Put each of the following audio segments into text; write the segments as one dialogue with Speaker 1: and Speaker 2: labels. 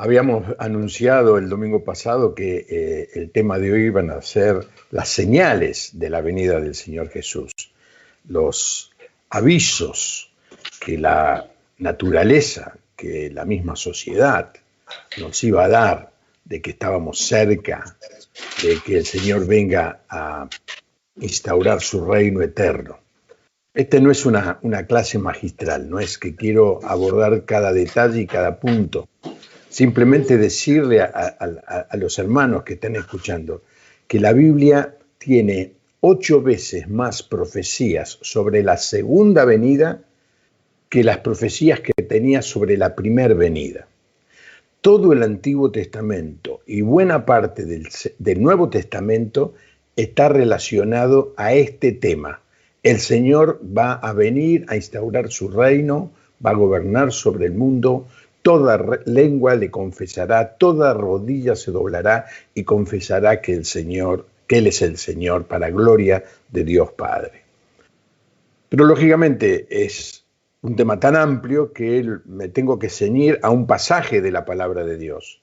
Speaker 1: Habíamos anunciado el domingo pasado que el tema de hoy iban a ser las señales de la venida del Señor Jesús, los avisos que la naturaleza, que la misma sociedad nos iba a dar de que estábamos cerca, de que el Señor venga a instaurar su reino eterno. Este no es una clase magistral, no es que quiero abordar cada detalle y cada punto. Simplemente decirle a los hermanos que están escuchando que la Biblia tiene 8 veces más profecías sobre la segunda venida que las profecías que tenía sobre la primera venida. Todo el Antiguo Testamento y buena parte del Nuevo Testamento está relacionado a este tema. El Señor va a venir a instaurar su reino, va a gobernar sobre el mundo. Toda lengua le confesará, toda rodilla se doblará y confesará que Él es el Señor, para gloria de Dios Padre. Pero lógicamente es un tema tan amplio que me tengo que ceñir a un pasaje de la palabra de Dios.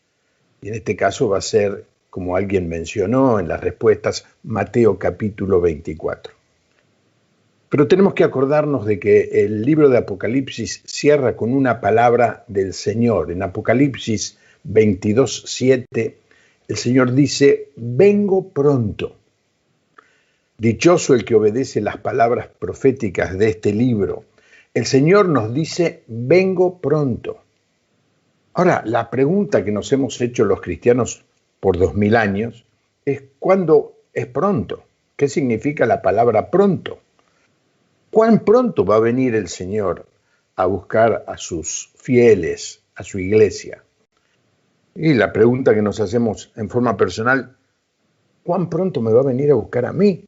Speaker 1: Y en este caso va a ser, como alguien mencionó en las respuestas, Mateo capítulo 24. Pero tenemos que acordarnos de que el libro de Apocalipsis cierra con una palabra del Señor. En Apocalipsis 22:7, el Señor dice: vengo pronto. Dichoso el que obedece las palabras proféticas de este libro. El Señor nos dice: vengo pronto. Ahora, la pregunta que nos hemos hecho los cristianos por 2000 años es: ¿cuándo es pronto? ¿Qué significa la palabra pronto? ¿Cuán pronto va a venir el Señor a buscar a sus fieles, a su iglesia? Y la pregunta que nos hacemos en forma personal: ¿cuán pronto me va a venir a buscar a mí?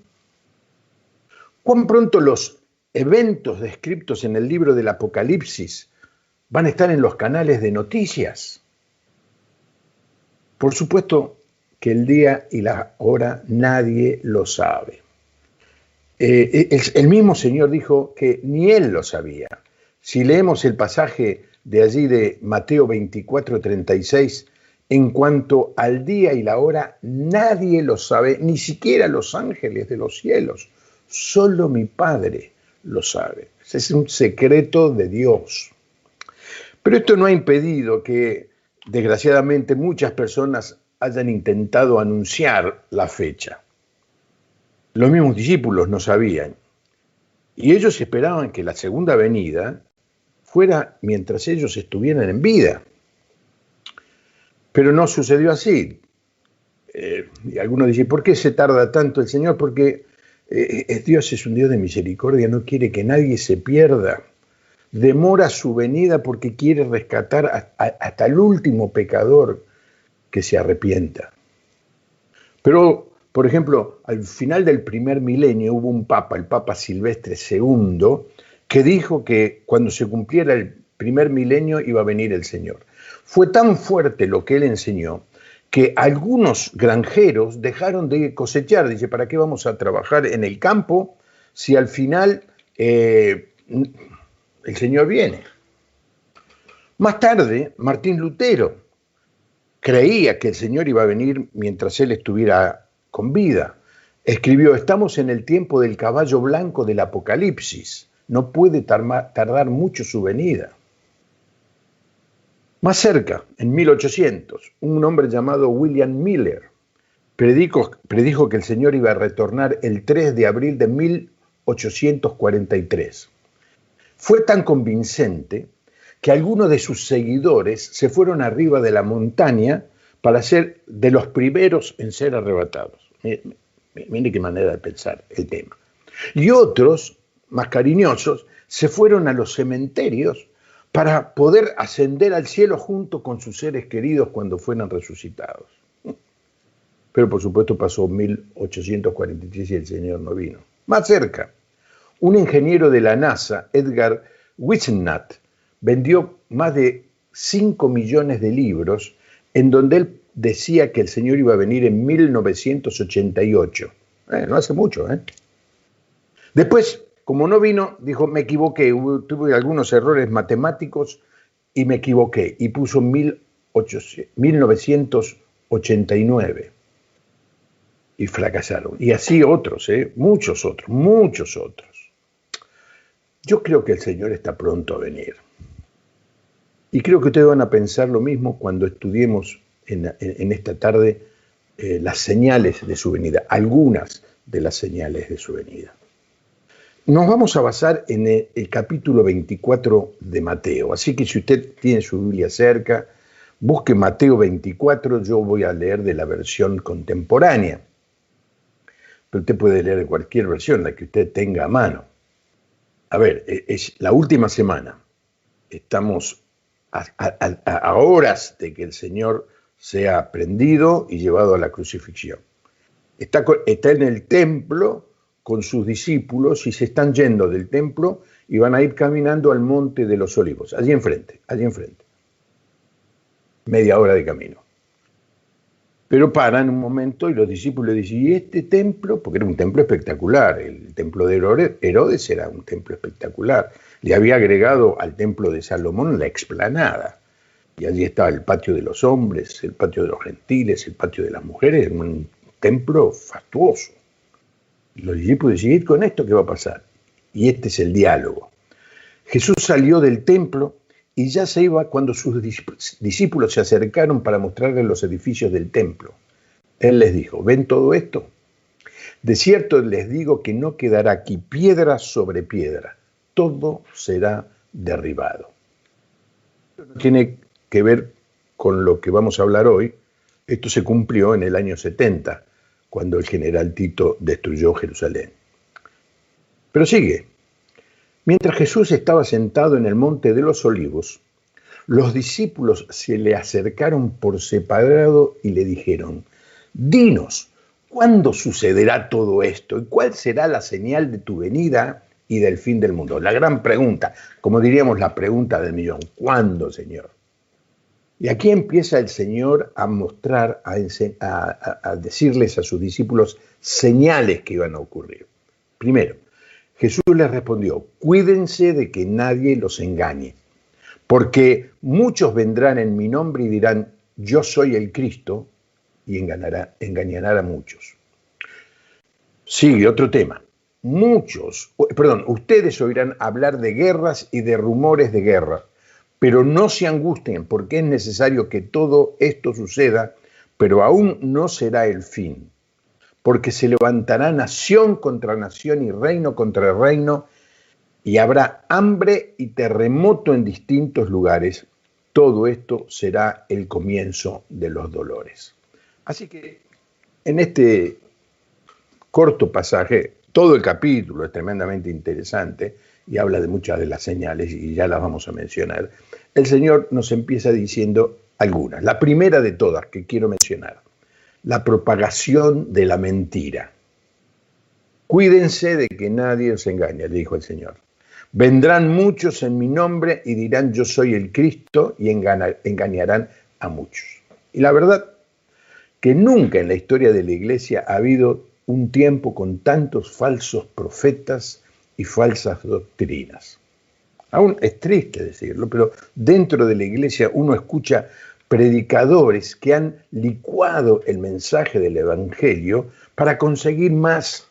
Speaker 1: ¿Cuán pronto los eventos descritos en el libro del Apocalipsis van a estar en los canales de noticias? Por supuesto que el día y la hora nadie lo sabe. El mismo Señor dijo que ni Él lo sabía. Si leemos el pasaje de allí de Mateo 24:36, en cuanto al día y la hora, nadie lo sabe, ni siquiera los ángeles de los cielos. Solo mi Padre lo sabe. Ese es un secreto de Dios. Pero esto no ha impedido que, desgraciadamente, muchas personas hayan intentado anunciar la fecha. Los mismos discípulos no sabían. Y ellos esperaban que la segunda venida fuera mientras ellos estuvieran en vida. Pero no sucedió así. Y algunos dicen: ¿por qué se tarda tanto el Señor? Porque Dios es un Dios de misericordia, no quiere que nadie se pierda. Demora su venida porque quiere rescatar hasta el último pecador que se arrepienta. Pero, por ejemplo, al final del primer milenio hubo un papa, el Papa Silvestre II, que dijo que cuando se cumpliera el primer milenio iba a venir el Señor. Fue tan fuerte lo que él enseñó que algunos granjeros dejaron de cosechar. Dice: ¿para qué vamos a trabajar en el campo si al final el Señor viene? Más tarde, Martín Lutero creía que el Señor iba a venir mientras él estuviera con vida. Escribió: estamos en el tiempo del caballo blanco del Apocalipsis. No puede tardar mucho su venida. Más cerca, en 1800, un hombre llamado William Miller predijo que el Señor iba a retornar el 3 de abril de 1843. Fue tan convincente que algunos de sus seguidores se fueron arriba de la montaña para ser de los primeros en ser arrebatados. Mire qué manera de pensar el tema. Y otros, más cariñosos, se fueron a los cementerios para poder ascender al cielo junto con sus seres queridos cuando fueran resucitados. Pero por supuesto pasó 1843 y el Señor no vino. Más cerca, un ingeniero de la NASA, Edgar Whisenant, vendió más de 5 millones de libros en donde él decía que el Señor iba a venir en 1988. No hace mucho, ¿eh? Después, como no vino, dijo: me equivoqué, tuve algunos errores matemáticos y me equivoqué, y puso 1989 y fracasaron. Y así otros, muchos otros. Yo creo que el Señor está pronto a venir. Y creo que ustedes van a pensar lo mismo cuando estudiemos en esta tarde las señales de su venida, algunas de las señales de su venida. Nos vamos a basar en el capítulo 24 de Mateo, así que si usted tiene su Biblia cerca, busque Mateo 24, yo voy a leer de la versión contemporánea, pero usted puede leer de cualquier versión, la que usted tenga a mano. A ver, es la última semana, estamos a horas de que el Señor sea prendido y llevado a la crucifixión. Está en el templo con sus discípulos y se están yendo del templo y van a ir caminando al Monte de los Olivos, allí enfrente. Media hora de camino. Pero paran un momento y los discípulos dicen, ¿y este templo? Porque era un templo espectacular, el templo de Herodes era un templo espectacular. Le había agregado al templo de Salomón la explanada. Y allí estaba el patio de los hombres, el patio de los gentiles, el patio de las mujeres, un templo fastuoso. Y los discípulos decían, ¿y con esto qué va a pasar? Y este es el diálogo. Jesús salió del templo y ya se iba cuando sus discípulos se acercaron para mostrarles los edificios del templo. Él les dijo, ¿ven todo esto? De cierto les digo que no quedará aquí piedra sobre piedra, todo será derribado. Esto no tiene que ver con lo que vamos a hablar hoy. Esto se cumplió en el año 70, cuando el general Tito destruyó Jerusalén. Pero sigue. Mientras Jesús estaba sentado en el Monte de los Olivos, los discípulos se le acercaron por separado y le dijeron, dinos, ¿cuándo sucederá todo esto? ¿Y cuál será la señal de tu venida y del fin del mundo? La gran pregunta, como diríamos la pregunta del millón, ¿cuándo, Señor? Y aquí empieza el Señor a mostrar, a decirles a sus discípulos señales que iban a ocurrir. Primero, Jesús les respondió, cuídense de que nadie los engañe, porque muchos vendrán en mi nombre y dirán, yo soy el Cristo, y engañarán a muchos. Sigue otro tema. Ustedes oirán hablar de guerras y de rumores de guerra, pero no se angustien, porque es necesario que todo esto suceda, pero aún no será el fin. Porque se levantará nación contra nación y reino contra reino, y habrá hambre y terremoto en distintos lugares. Todo esto será el comienzo de los dolores. Así que en este corto pasaje, todo el capítulo es tremendamente interesante y habla de muchas de las señales y ya las vamos a mencionar. El Señor nos empieza diciendo algunas. La primera de todas que quiero mencionar, la propagación de la mentira. Cuídense de que nadie os engañe, le dijo el Señor. Vendrán muchos en mi nombre y dirán yo soy el Cristo y engañarán a muchos. Y la verdad que nunca en la historia de la Iglesia ha habido un tiempo con tantos falsos profetas y falsas doctrinas. Aún es triste decirlo, pero dentro de la Iglesia uno escucha predicadores que han licuado el mensaje del Evangelio para conseguir más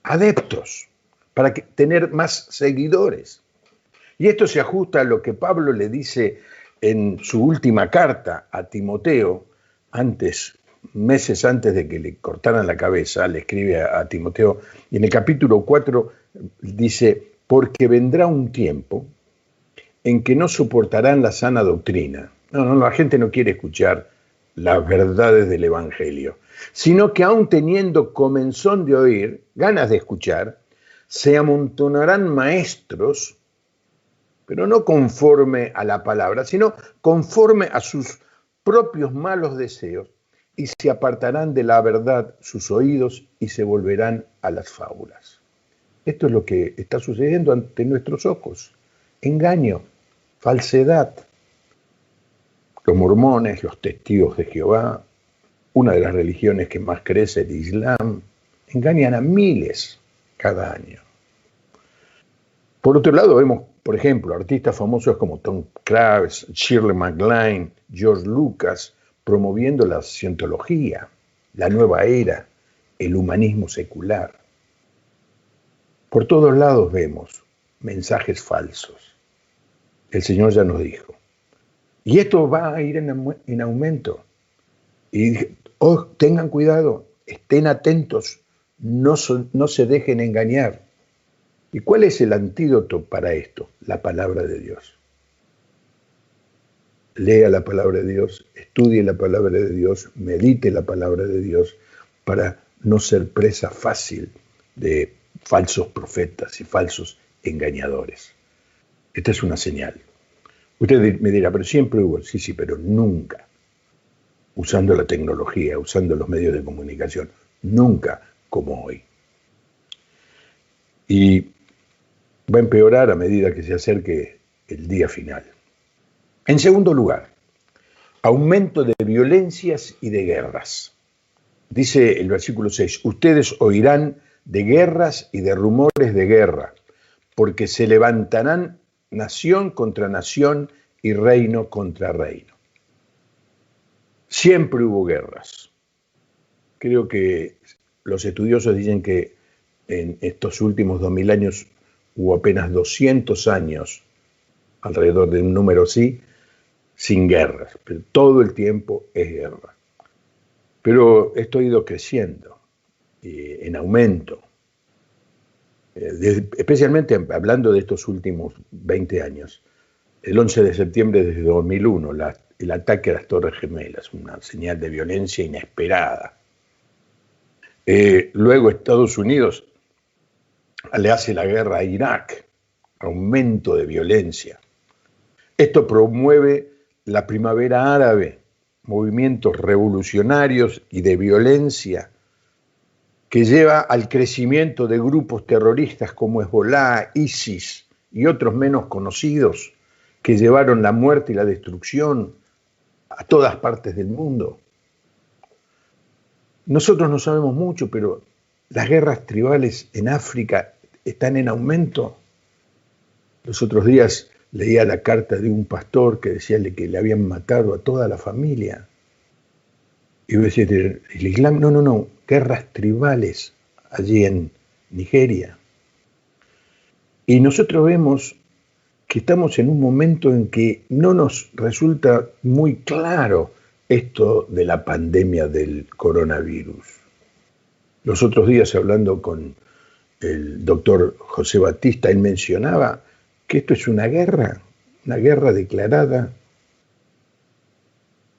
Speaker 1: adeptos, para tener más seguidores. Y esto se ajusta a lo que Pablo le dice en su última carta a Timoteo, meses antes de que le cortaran la cabeza, le escribe a Timoteo, y en el capítulo 4 dice, porque vendrá un tiempo en que no soportarán la sana doctrina. No, la gente no quiere escuchar las verdades del Evangelio, sino que aún teniendo comezón de oír, ganas de escuchar, se amontonarán maestros, pero no conforme a la palabra, sino conforme a sus propios malos deseos, y se apartarán de la verdad sus oídos y se volverán a las fábulas. Esto es lo que está sucediendo ante nuestros ojos. Engaño, falsedad. Los mormones, los testigos de Jehová, una de las religiones que más crece, el Islam, engañan a miles cada año. Por otro lado, vemos, por ejemplo, artistas famosos como Tom Cruise, Shirley MacLaine, George Lucas, promoviendo la cientología, la nueva era, el humanismo secular. Por todos lados vemos mensajes falsos. El Señor ya nos dijo. Y esto va a ir en aumento. Y tengan cuidado, estén atentos, no se dejen engañar. ¿Y cuál es el antídoto para esto? La palabra de Dios. Lea la palabra de Dios, estudie la palabra de Dios, medite la palabra de Dios para no ser presa fácil de falsos profetas y falsos engañadores. Esta es una señal. Usted me dirá, pero siempre hubo, sí, pero nunca, usando la tecnología, usando los medios de comunicación, nunca como hoy. Y va a empeorar a medida que se acerque el día final. En segundo lugar, aumento de violencias y de guerras. Dice el versículo 6, ustedes oirán de guerras y de rumores de guerra, porque se levantarán nación contra nación y reino contra reino. Siempre hubo guerras. Creo que los estudiosos dicen que en estos últimos 2000 años hubo apenas 200 años, alrededor de un número así, sin guerras, pero todo el tiempo es guerra. Pero esto ha ido creciendo, en aumento, especialmente hablando de estos últimos 20 años. El 11 de septiembre de 2001, el ataque a las Torres Gemelas, una señal de violencia inesperada. Luego Estados Unidos le hace la guerra a Irak, aumento de violencia. Esto promueve la primavera árabe, movimientos revolucionarios y de violencia que lleva al crecimiento de grupos terroristas como Hezbollah, ISIS y otros menos conocidos que llevaron la muerte y la destrucción a todas partes del mundo. Nosotros no sabemos mucho, pero las guerras tribales en África están en aumento. Los otros días leía la carta de un pastor que decía que le habían matado a toda la familia. Y yo decía, ¿el Islam? No, guerras tribales allí en Nigeria. Y nosotros vemos que estamos en un momento en que no nos resulta muy claro esto de la pandemia del coronavirus. Los otros días, hablando con el doctor José Batista, él mencionaba que esto es una guerra declarada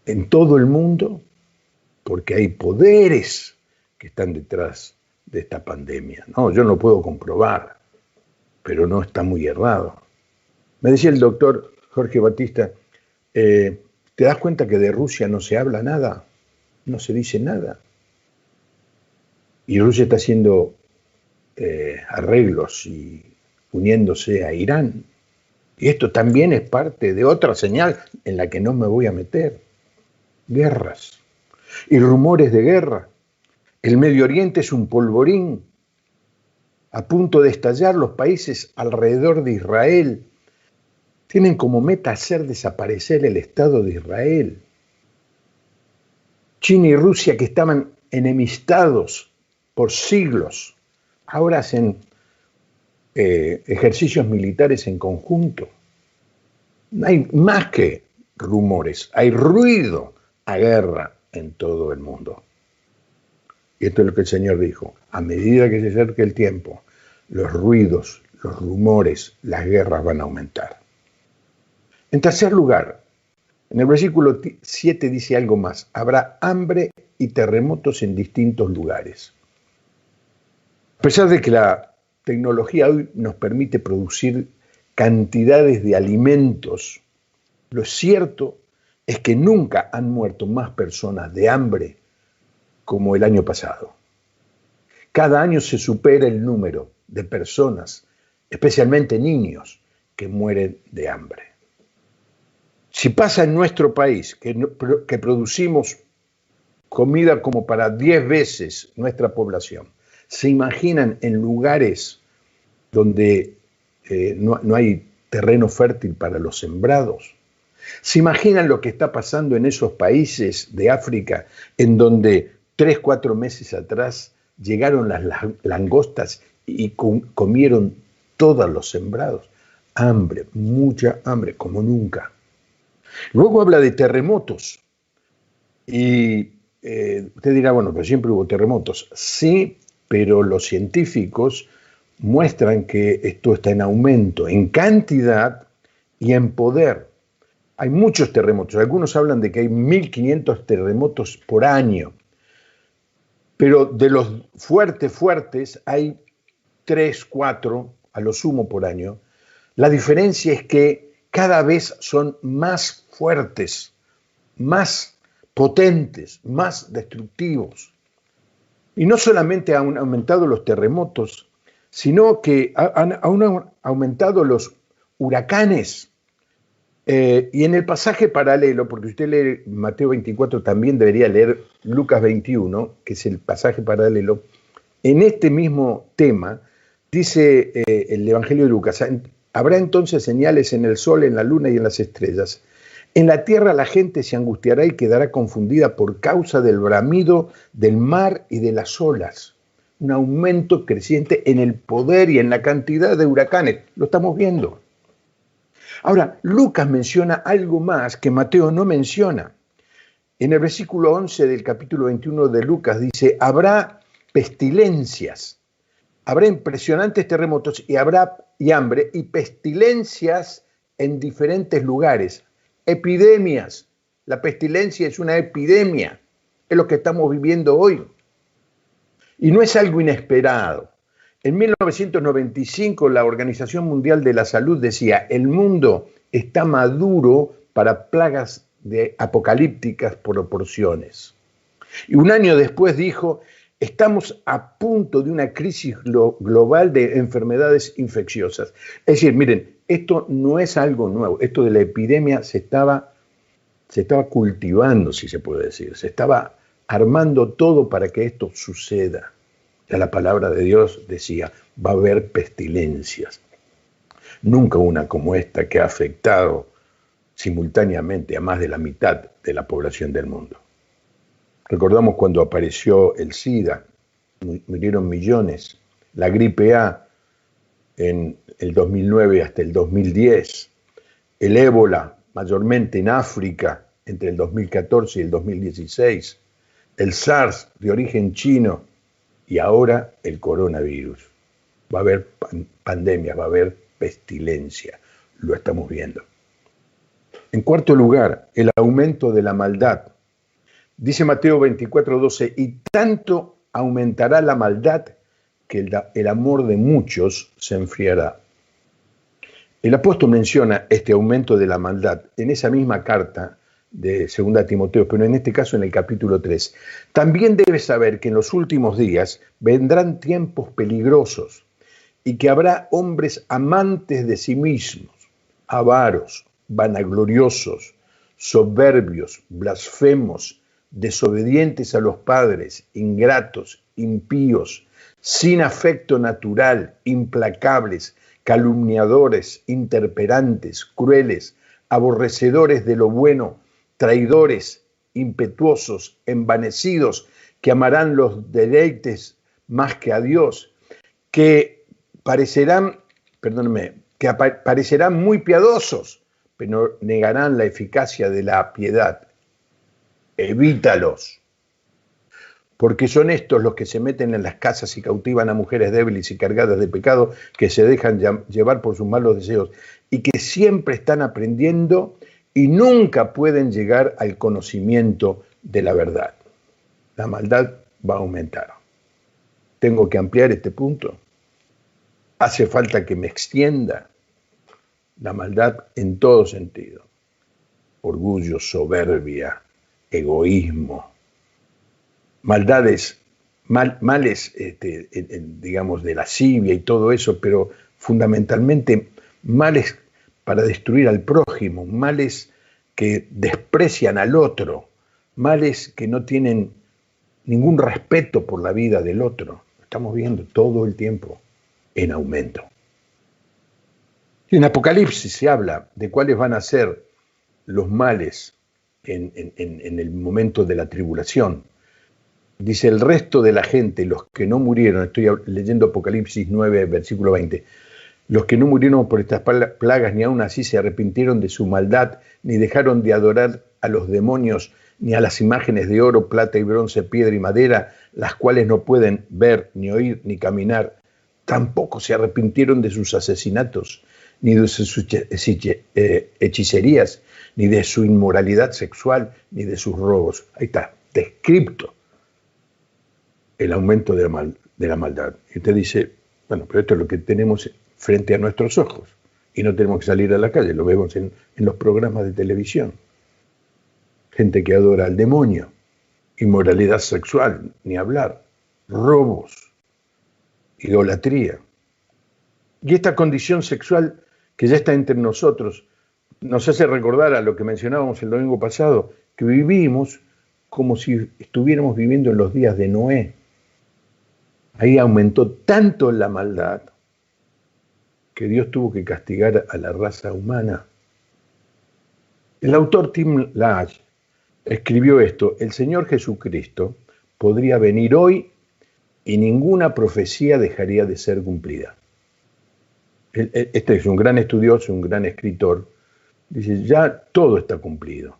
Speaker 1: en todo el mundo, porque hay poderes que están detrás de esta pandemia. No, yo no puedo comprobar, pero no está muy errado. Me decía el doctor Jorge Batista, ¿te das cuenta que de Rusia no se habla nada? No se dice nada. Y Rusia está haciendo arreglos y uniéndose a Irán. Y esto también es parte de otra señal en la que no me voy a meter. Guerras y rumores de guerra. El Medio Oriente es un polvorín a punto de estallar. Los países alrededor de Israel tienen como meta hacer desaparecer el Estado de Israel. China y Rusia, que estaban enemistados por siglos, ahora hacen ejercicios militares en conjunto. No hay más que rumores, hay ruido a guerra en todo el mundo. Y esto es lo que el Señor dijo. A medida que se acerque el tiempo, los ruidos, los rumores, las guerras van a aumentar. En tercer lugar, en el versículo 7 dice algo más. Habrá hambre y terremotos en distintos lugares. A pesar de que la tecnología hoy nos permite producir cantidades de alimentos, lo cierto es que nunca han muerto más personas de hambre como el año pasado. Cada año se supera el número de personas, especialmente niños, que mueren de hambre. Si pasa en nuestro país, que producimos comida como para 10 veces nuestra población, ¿se imaginan en lugares donde no hay terreno fértil para los sembrados. ¿Se imaginan lo que está pasando en esos países de África en donde 3, 4 meses atrás llegaron las langostas y comieron todos los sembrados? Hambre, mucha hambre, como nunca. Luego habla de terremotos. Y usted dirá, bueno, pero siempre hubo terremotos. Sí, pero los científicos muestran que esto está en aumento, en cantidad y en poder. Hay muchos terremotos. Algunos hablan de que hay 1.500 terremotos por año. Pero de los fuertes hay 3, 4 a lo sumo por año. La diferencia es que cada vez son más fuertes, más potentes, más destructivos. Y no solamente han aumentado los terremotos, sino que han aumentado los huracanes. Y en el pasaje paralelo, porque usted lee Mateo 24, también debería leer Lucas 21, que es el pasaje paralelo, en este mismo tema, dice el Evangelio de Lucas, habrá entonces señales en el sol, en la luna y en las estrellas. En la tierra la gente se angustiará y quedará confundida por causa del bramido del mar y de las olas. Un aumento creciente en el poder y en la cantidad de huracanes. Lo estamos viendo. Ahora, Lucas menciona algo más que Mateo no menciona. En el versículo 11 del capítulo 21 de Lucas dice, habrá pestilencias, habrá impresionantes terremotos y hambre y pestilencias en diferentes lugares. Epidemias. La pestilencia es una epidemia. Es lo que estamos viviendo hoy. Y no es algo inesperado. En 1995 la Organización Mundial de la Salud decía, el mundo está maduro para plagas apocalípticas por proporciones. Y un año después dijo, estamos a punto de una crisis global de enfermedades infecciosas. Es decir, miren, esto no es algo nuevo. Esto de la epidemia se estaba cultivando, si se puede decir. Se estaba armando todo para que esto suceda. Ya la palabra de Dios decía, va a haber pestilencias. Nunca una como esta que ha afectado simultáneamente a más de la mitad de la población del mundo. Recordamos cuando apareció el SIDA, murieron millones, la gripe A en el 2009 hasta el 2010, el ébola mayormente en África entre el 2014 y el 2016, el SARS de origen chino y ahora el coronavirus. Va a haber pandemias, va a haber pestilencia, lo estamos viendo. En cuarto lugar, el aumento de la maldad. Dice Mateo 24:12, y tanto aumentará la maldad que el amor de muchos se enfriará. El apóstol menciona este aumento de la maldad en esa misma carta de 2 Timoteo, pero en este caso en el capítulo 3. También debes saber que en los últimos días vendrán tiempos peligrosos y que habrá hombres amantes de sí mismos, avaros, vanagloriosos, soberbios, blasfemos, desobedientes a los padres, ingratos, impíos, sin afecto natural, implacables, calumniadores, interperantes, crueles, aborrecedores de lo bueno, traidores, impetuosos, envanecidos, que amarán los deleites más que a Dios, que parecerán muy piadosos, pero negarán la eficacia de la piedad. Evítalos, porque son estos los que se meten en las casas y cautivan a mujeres débiles y cargadas de pecado, que se dejan llevar por sus malos deseos y que siempre están aprendiendo y nunca pueden llegar al conocimiento de la verdad. La maldad va a aumentar. ¿Tengo que ampliar este punto? ¿Hace falta que me extienda? La maldad en todo sentido. Orgullo, soberbia, egoísmo, maldades, males, digamos, de lascivia y todo eso, pero fundamentalmente males para destruir al prójimo, males que desprecian al otro, males que no tienen ningún respeto por la vida del otro. Lo estamos viendo todo el tiempo en aumento. Y en Apocalipsis se habla de cuáles van a ser los males en el momento de la tribulación. Dice, el resto de la gente, los que no murieron, estoy leyendo Apocalipsis 9, versículo 20, los que no murieron por estas plagas ni aún así se arrepintieron de su maldad, ni dejaron de adorar a los demonios, ni a las imágenes de oro, plata y bronce, piedra y madera, las cuales no pueden ver, ni oír, ni caminar. Tampoco se arrepintieron de sus asesinatos, ni de sus hechicerías, ni de su inmoralidad sexual, ni de sus robos. Ahí está, descripto el aumento de la maldad. Y usted dice, bueno, pero esto es lo que tenemos frente a nuestros ojos. Y no tenemos que salir a la calle, lo vemos en los programas de televisión. Gente que adora al demonio, inmoralidad sexual, ni hablar, robos, idolatría. Y esta condición sexual que ya está entre nosotros nos hace recordar a lo que mencionábamos el domingo pasado, que vivimos como si estuviéramos viviendo en los días de Noé. Ahí aumentó tanto la maldad que Dios tuvo que castigar a la raza humana. El autor Tim LaHaye escribió esto: el Señor Jesucristo podría venir hoy y ninguna profecía dejaría de ser cumplida. Este es un gran estudioso, un gran escritor. Dice, ya todo está cumplido.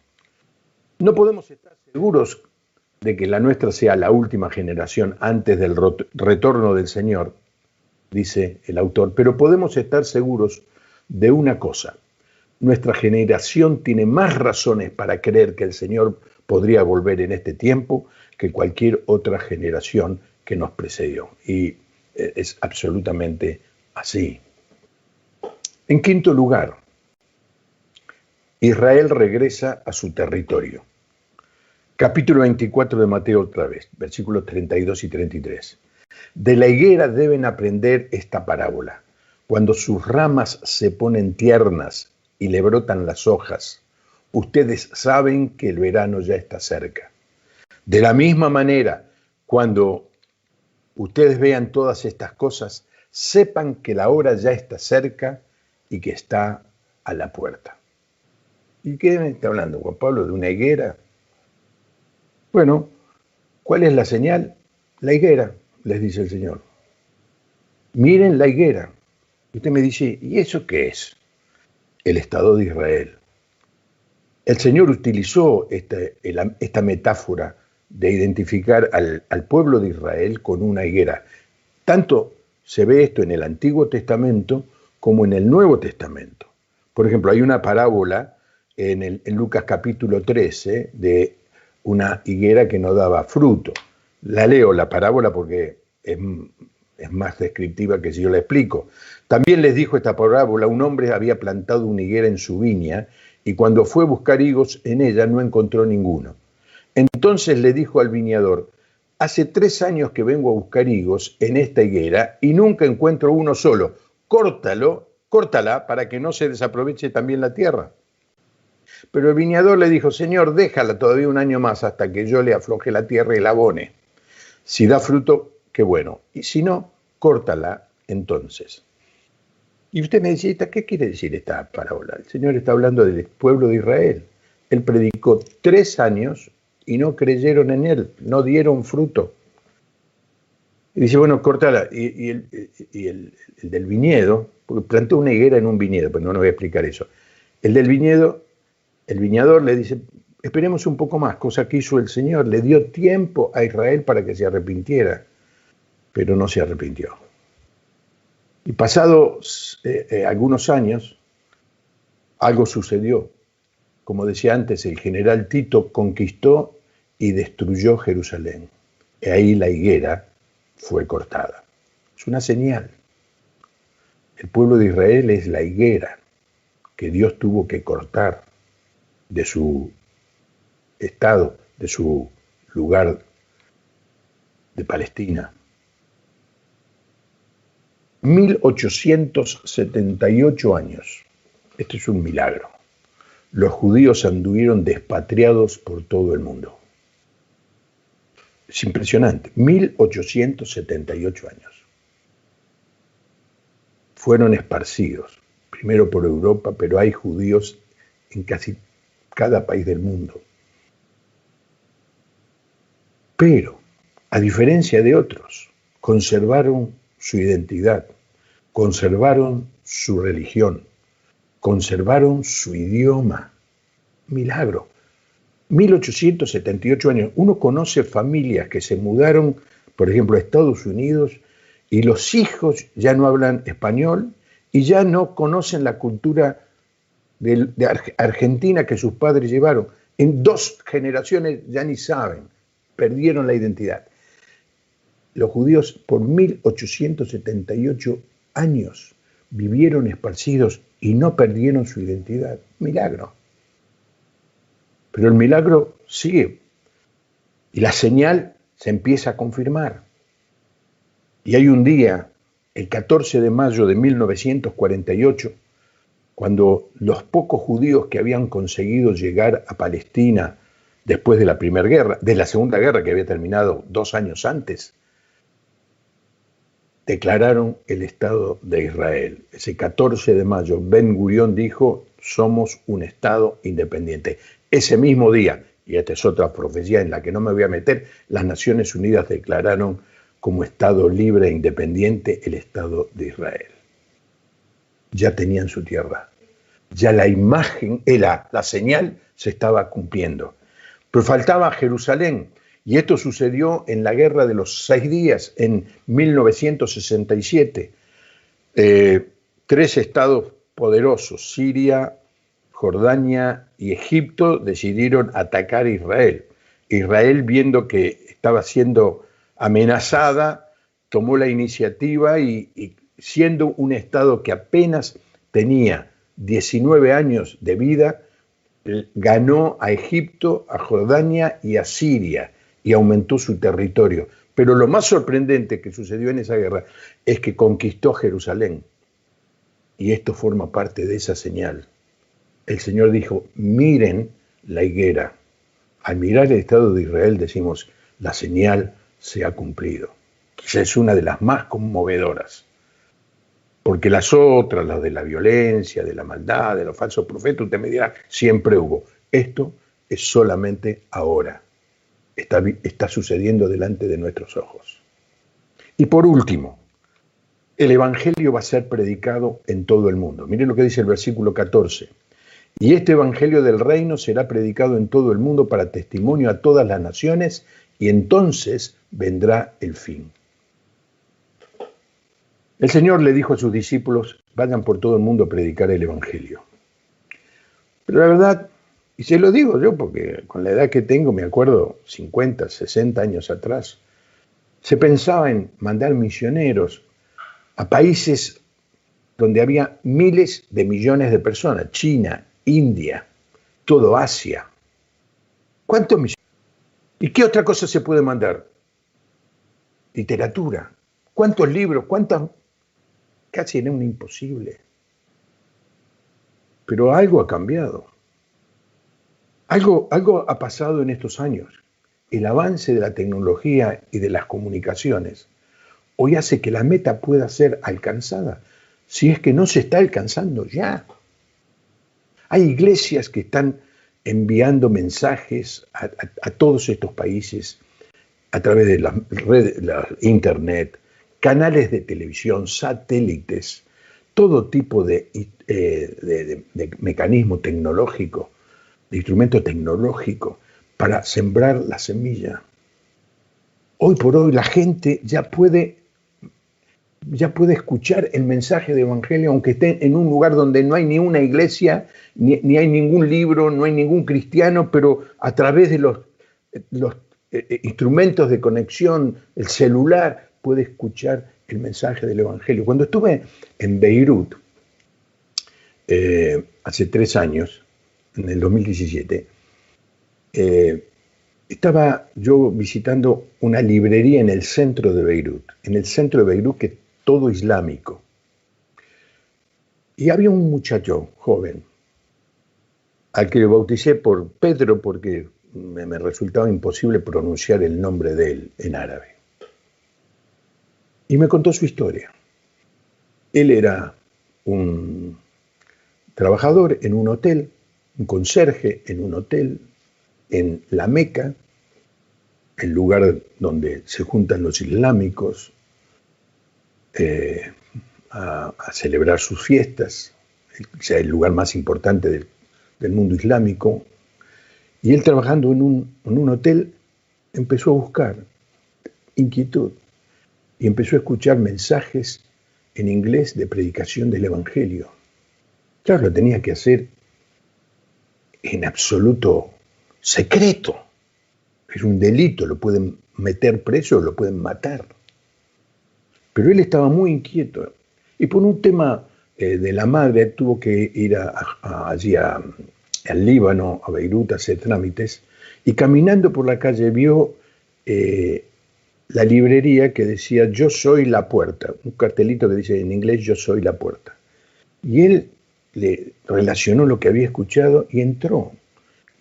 Speaker 1: No podemos estar seguros de que la nuestra sea la última generación antes del retorno del Señor, dice el autor, pero podemos estar seguros de una cosa: nuestra generación tiene más razones para creer que el Señor podría volver en este tiempo que cualquier otra generación que nos precedió. Y es absolutamente así. En quinto lugar, Israel regresa a su territorio. Capítulo 24 de Mateo otra vez, versículos 32 y 33. De la higuera deben aprender esta parábola. Cuando sus ramas se ponen tiernas y le brotan las hojas, ustedes saben que el verano ya está cerca. De la misma manera, cuando ustedes vean todas estas cosas, sepan que la hora ya está cerca y que está a la puerta. ¿Y qué me está hablando, Juan Pablo? ¿De una higuera? Bueno, ¿cuál es la señal? La higuera, les dice el Señor. Miren la higuera. Y usted me dice, ¿y eso qué es? El Estado de Israel. El Señor utilizó esta metáfora de identificar al pueblo de Israel con una higuera. Tanto se ve esto en el Antiguo Testamento como en el Nuevo Testamento. Por ejemplo, hay una parábola en Lucas capítulo 13 de una higuera que no daba fruto. La leo, la parábola, porque es más descriptiva que si yo la explico. También les dijo esta parábola: un hombre había plantado una higuera en su viña y cuando fue a buscar higos en ella no encontró ninguno. Entonces le dijo al viñador: hace 3 años que vengo a buscar higos en esta higuera y nunca encuentro uno solo. Córtala para que no se desaproveche también la tierra. Pero el viñador le dijo: Señor, déjala todavía un año más hasta que yo le afloje la tierra y la abone. Si da fruto, qué bueno. Y si no, córtala entonces. Y usted me dice, ¿qué quiere decir esta parábola? El Señor está hablando del pueblo de Israel. Él predicó 3 años y no creyeron en él, no dieron fruto. Y dice, bueno, córtala. Y el del viñedo, porque plantó una higuera en un viñedo, pero no voy a explicar eso. El del viñedo, el viñador le dice, esperemos un poco más, cosa que hizo el Señor. Le dio tiempo a Israel para que se arrepintiera, pero no se arrepintió. Y pasados algunos años, algo sucedió. Como decía antes, el general Tito conquistó y destruyó Jerusalén. Y ahí la higuera fue cortada. Es una señal. El pueblo de Israel es la higuera que Dios tuvo que cortar de su estado, de su lugar de Palestina. 1878 años. Esto es un milagro. Los judíos anduvieron despatriados por todo el mundo. Es impresionante. 1878 años. Fueron esparcidos. primero por Europa, pero hay judíos en casi cada país del mundo. Pero, a diferencia de otros, conservaron su identidad, conservaron su religión, conservaron su idioma. Milagro. 1878 años. Uno conoce familias que se mudaron, por ejemplo, a Estados Unidos y los hijos ya no hablan español y ya no conocen la cultura de Argentina que sus padres llevaron. En 2 generaciones ya ni saben, perdieron la identidad. Los judíos por 1878 años vivieron esparcidos y no perdieron su identidad. Milagro. Pero el milagro sigue y la señal se empieza a confirmar. Y hay un día, el 14 de mayo de 1948, cuando los pocos judíos que habían conseguido llegar a Palestina después de la Primera Guerra, de la Segunda Guerra que había terminado 2 años antes, declararon el Estado de Israel. Ese 14 de mayo, Ben Gurión dijo, somos un Estado independiente. Ese mismo día, y esta es otra profecía en la que no me voy a meter, las Naciones Unidas declararon como Estado libre e independiente el Estado de Israel. Ya tenían su tierra. Ya la imagen, la señal se estaba cumpliendo. Pero faltaba Jerusalén. Y esto sucedió en la Guerra de los 6 días, en 1967. 3 estados poderosos, Siria, Jordania y Egipto, decidieron atacar a Israel. Israel, viendo que estaba siendo amenazada, tomó la iniciativa y siendo un estado que apenas tenía 19 años de vida, ganó a Egipto, a Jordania y a Siria y aumentó su territorio. Pero lo más sorprendente que sucedió en esa guerra es que conquistó Jerusalén. Y esto forma parte de esa señal. El Señor dijo, miren la higuera. Al mirar el Estado de Israel decimos, la señal se ha cumplido. Quizás es una de las más conmovedoras. Porque las otras, las de la violencia, de la maldad, de los falsos profetas, usted me dirá, siempre hubo. Esto es solamente ahora. Está sucediendo delante de nuestros ojos. Y por último, el Evangelio va a ser predicado en todo el mundo. Miren lo que dice el versículo 14. Y este Evangelio del reino será predicado en todo el mundo para testimonio a todas las naciones, y entonces vendrá el fin. El Señor le dijo a sus discípulos, vayan por todo el mundo a predicar el Evangelio. Pero la verdad, y se lo digo yo porque con la edad que tengo, me acuerdo 50, 60 años atrás, se pensaba en mandar misioneros a países donde había miles de millones de personas, China, India, todo Asia. ¿Cuántos millones? ¿Y qué otra cosa se puede mandar? Literatura. ¿Cuántos libros? ¿Cuántas? Casi era un imposible. Pero algo ha cambiado. Algo ha pasado en estos años. El avance de la tecnología y de las comunicaciones hoy hace que la meta pueda ser alcanzada, si es que no se está alcanzando ya. Hay iglesias que están enviando mensajes a todos estos países a través de las redes, la internet, canales de televisión, satélites, todo tipo de mecanismo tecnológico, de instrumento tecnológico para sembrar la semilla. Hoy por hoy la gente ya puede escuchar el mensaje del Evangelio, aunque esté en un lugar donde no hay ni una iglesia, ni hay ningún libro, no hay ningún cristiano, pero a través de los instrumentos de conexión, el celular, puede escuchar el mensaje del Evangelio. Cuando estuve en Beirut, hace 3 años, en el 2017, estaba yo visitando una librería en el centro de Beirut, que es todo islámico. Y había un muchacho joven, al que le bauticé por Pedro porque me resultaba imposible pronunciar el nombre de él en árabe. Y me contó su historia. Él era un trabajador en un hotel, un conserje en un hotel en la Meca, el lugar donde se juntan los islámicos a celebrar sus fiestas, sea el lugar más importante del mundo islámico. Y él, trabajando en un hotel, empezó a buscar inquietud y empezó a escuchar mensajes en inglés de predicación del Evangelio. Claro, lo tenía que hacer en absoluto secreto. Es un delito, lo pueden meter preso, lo pueden matar. Pero él estaba muy inquieto y por un tema de la madre tuvo que ir allí al Líbano, a Beirut, a hacer trámites, y caminando por la calle vio la librería que decía "Yo soy la puerta", un cartelito que dice en inglés "Yo soy la puerta". Y él le relacionó lo que había escuchado y entró.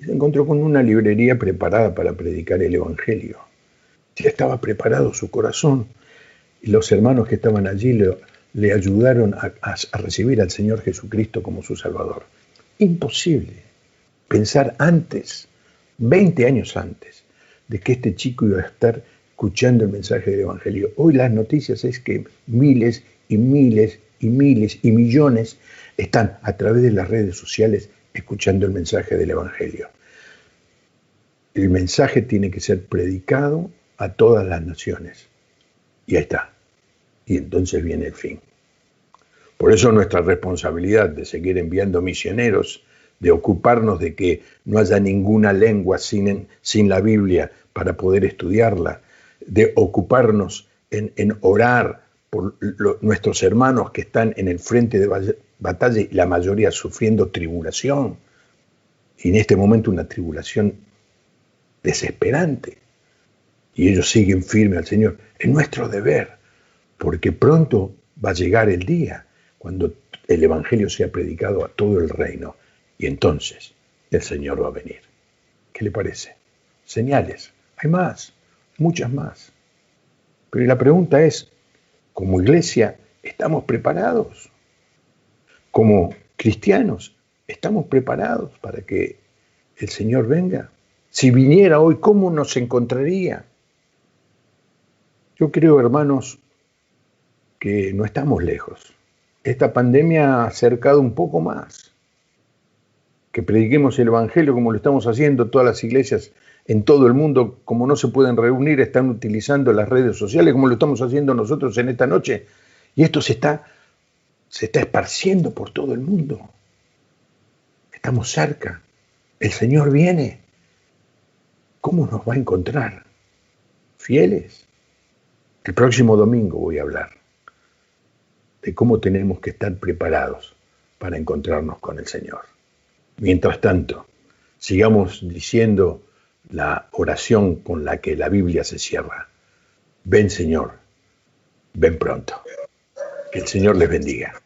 Speaker 1: Se encontró con una librería preparada para predicar el Evangelio. Ya estaba preparado su corazón. Y los hermanos que estaban allí le ayudaron a recibir al Señor Jesucristo como su Salvador. Imposible pensar antes, 20 años antes, de que este chico iba a estar escuchando el mensaje del Evangelio. Hoy las noticias es que miles y miles y miles y millones están a través de las redes sociales escuchando el mensaje del Evangelio. El mensaje tiene que ser predicado a todas las naciones. Y ahí está. Y entonces viene el fin. Por eso nuestra responsabilidad de seguir enviando misioneros, de ocuparnos de que no haya ninguna lengua sin la Biblia para poder estudiarla, de ocuparnos en orar por nuestros hermanos que están en el frente de batalla y la mayoría sufriendo tribulación. Y en este momento una tribulación desesperante. Y ellos siguen firmes al Señor. Es nuestro deber, porque pronto va a llegar el día cuando el Evangelio sea predicado a todo el reino. Y entonces el Señor va a venir. ¿Qué le parece? Señales. Hay más, muchas más. Pero la pregunta es, como iglesia, ¿estamos preparados? Como cristianos, ¿estamos preparados para que el Señor venga? Si viniera hoy, ¿cómo nos encontraría? Yo creo, hermanos, que no estamos lejos. Esta pandemia ha acercado un poco más. Que prediquemos el Evangelio como lo estamos haciendo todas las iglesias en todo el mundo, como no se pueden reunir, están utilizando las redes sociales, como lo estamos haciendo nosotros en esta noche. Y esto se está esparciendo por todo el mundo. Estamos cerca. El Señor viene. ¿Cómo nos va a encontrar? ¿Fieles? El próximo domingo voy a hablar de cómo tenemos que estar preparados para encontrarnos con el Señor. Mientras tanto, sigamos diciendo la oración con la que la Biblia se cierra. Ven, Señor, ven pronto. Que el Señor les bendiga.